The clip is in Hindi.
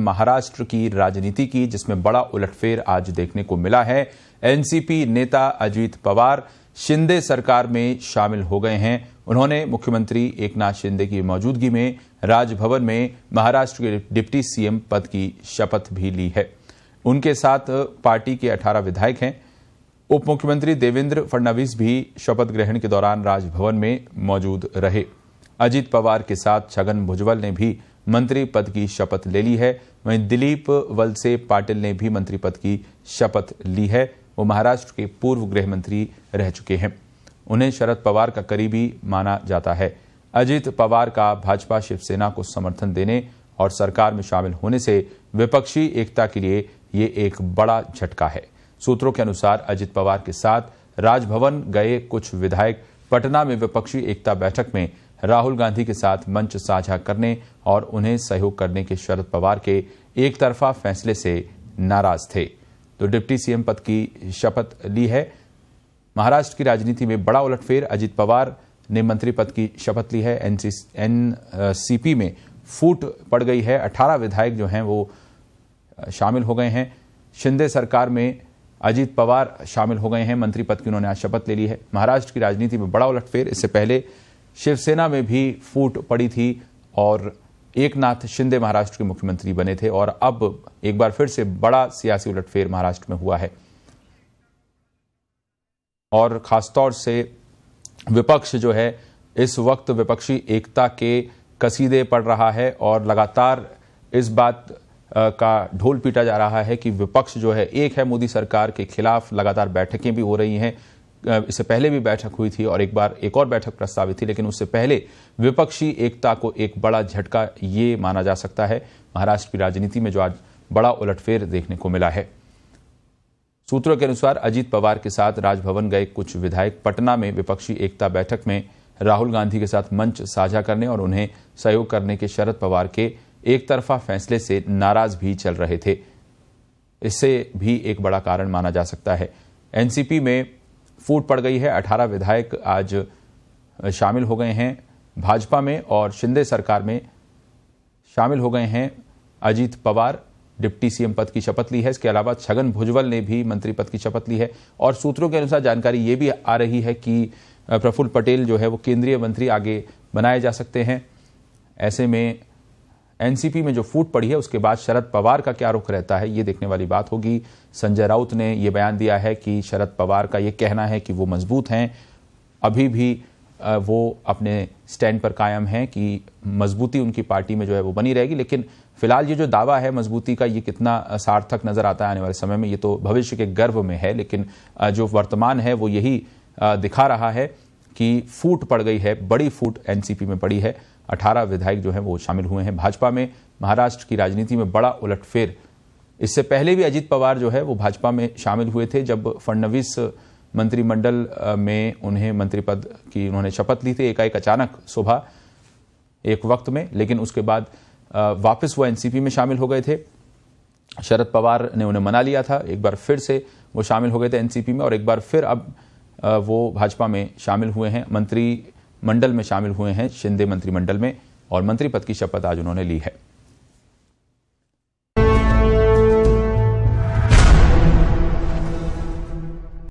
महाराष्ट्र की राजनीति की, जिसमें बड़ा उलटफेर आज देखने को मिला है। एनसीपी नेता अजित पवार शिंदे सरकार में शामिल हो गए हैं। उन्होंने मुख्यमंत्री एकनाथ शिंदे की मौजूदगी में राजभवन में महाराष्ट्र के डिप्टी सीएम पद की शपथ भी ली है। उनके साथ पार्टी के 18 विधायक हैं। उप मुख्यमंत्री देवेंद्र फडणवीस भी शपथ ग्रहण के दौरान राजभवन में मौजूद रहे। अजित पवार के साथ छगन भुजबल ने भी मंत्री पद की शपथ ले ली है। वहीं दिलीप वलसे पाटिल ने भी मंत्री पद की शपथ ली है। वो महाराष्ट्र के पूर्व गृह मंत्री रह चुके हैं। उन्हें शरद पवार का करीबी माना जाता है। अजित पवार का भाजपा शिवसेना को समर्थन देने और सरकार में शामिल होने से विपक्षी एकता के लिए ये एक बड़ा झटका है। सूत्रों के अनुसार अजित पवार के साथ राजभवन गए कुछ विधायक पटना में विपक्षी एकता बैठक में राहुल गांधी के साथ मंच साझा करने और उन्हें सहयोग करने के शरद पवार के एक तरफा फैसले से नाराज थे, तो डिप्टी सीएम पद की शपथ ली है। महाराष्ट्र की राजनीति में बड़ा उलटफेर। अजित पवार ने मंत्री पद की शपथ ली है। एनसीपी में फूट पड़ गई है। 18 विधायक जो हैं वो शामिल हो गए हैं। शिंदे सरकार में अजित पवार शामिल हो गए हैं। मंत्री पद की उन्होंने आज शपथ ले ली है। महाराष्ट्र की राजनीति में बड़ा उलटफेर। इससे पहले शिवसेना में भी फूट पड़ी थी और एकनाथ शिंदे महाराष्ट्र के मुख्यमंत्री बने थे और अब एक बार फिर से बड़ा सियासी उलटफेर महाराष्ट्र में हुआ है और खासतौर से विपक्ष जो है इस वक्त विपक्षी एकता के कसीदे पड़ रहा है और लगातार इस बात का ढोल पीटा जा रहा है कि विपक्ष जो है एक है मोदी सरकार के खिलाफ। लगातार बैठकें भी हो रही हैं। इससे पहले भी बैठक हुई थी और एक और बैठक प्रस्तावित थी, लेकिन उससे पहले विपक्षी एकता को एक बड़ा झटका ये माना जा सकता है महाराष्ट्र की राजनीति में जो आज बड़ा उलटफेर देखने को मिला है। सूत्रों के अनुसार अजित पवार के साथ राजभवन गए कुछ विधायक पटना में विपक्षी एकता बैठक में राहुल गांधी के साथ मंच साझा करने और उन्हें सहयोग करने के शरद पवार के एक तरफा फैसले से नाराज भी चल रहे थे। इससे भी एक बड़ा कारण माना जा सकता है। एनसीपी में फूट पड़ गई है। 18 विधायक आज शामिल हो गए हैं भाजपा में और शिंदे सरकार में शामिल हो गए हैं। अजित पवार डिप्टी सीएम पद की शपथ ली है। इसके अलावा छगन भुजबल ने भी मंत्री पद की शपथ ली है और सूत्रों के अनुसार जानकारी ये भी आ रही है कि प्रफुल्ल पटेल जो है वो केंद्रीय मंत्री आगे बनाए जा सकते हैं। ऐसे में एनसीपी में जो फूट पड़ी है उसके बाद शरद पवार का क्या रुख रहता है ये देखने वाली बात होगी। संजय राउत ने ये बयान दिया है कि शरद पवार का ये कहना है कि वो मजबूत हैं, अभी भी वो अपने स्टैंड पर कायम हैं कि मजबूती उनकी पार्टी में जो है वो बनी रहेगी। लेकिन फिलहाल ये जो दावा है मजबूती का ये कितना सार्थक नजर आता है आने वाले समय में, ये तो भविष्य के गर्भ में है। लेकिन जो वर्तमान है वो यही दिखा रहा है कि फूट पड़ गई है, बड़ी फूट एनसीपी में पड़ी है। 18 विधायक जो हैं वो शामिल हुए हैं भाजपा में। महाराष्ट्र की राजनीति में बड़ा उलटफेर। इससे पहले भी अजित पवार जो है वो भाजपा में शामिल हुए थे जब फडणवीस मंत्रिमंडल में उन्हें मंत्री पद की उन्होंने शपथ ली थी एकाएक अचानक सुबह एक वक्त में। लेकिन उसके बाद वापस वो एनसीपी में शामिल हो गए थे। शरद पवार ने उन्हें मना लिया था। एक बार फिर से वो शामिल हो गए थे एनसीपी में और एक बार फिर अब वो भाजपा में शामिल हुए हैं, मंत्रिमंडल में शामिल हुए हैं शिंदे मंत्रिमंडल में और मंत्री पद की शपथ आज उन्होंने ली है।